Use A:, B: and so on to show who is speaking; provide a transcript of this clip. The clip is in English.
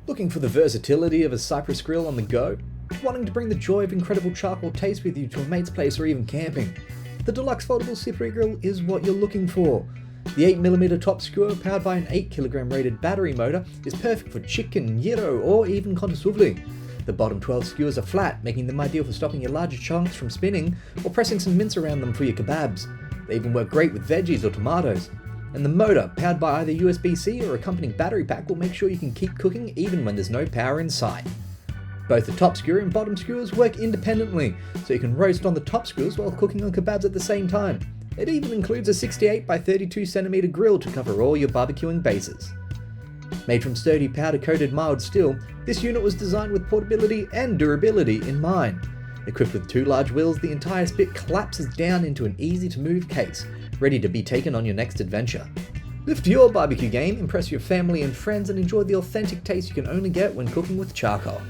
A: Looking for the versatility of a Cyprus Grill on the go? Wanting to bring the joy of incredible charcoal taste with you to a mate's place or even camping? The deluxe foldable Cyprus Grill is what you're looking for. The 8mm top skewer, powered by an 8kg rated battery motor, is perfect for chicken, gyro, or even kontasuvli. The bottom 12 skewers are flat, making them ideal for stopping your larger chunks from spinning or pressing some mince around them for your kebabs. They even work great with veggies or tomatoes. And the motor, powered by either USB-C or accompanying battery pack, will make sure you can keep cooking even when there's no power in sight. Both the top skewer and bottom skewers work independently, so you can roast on the top skewers while cooking on kebabs at the same time. It even includes a 68x32cm grill to cover all your barbecuing bases. Made from sturdy powder-coated mild steel, this unit was designed with portability and durability in mind. Equipped with two large wheels, the entire spit collapses down into an easy-to-move case, ready to be taken on your next adventure. Lift your barbecue game, impress your family and friends, and enjoy the authentic taste you can only get when cooking with charcoal.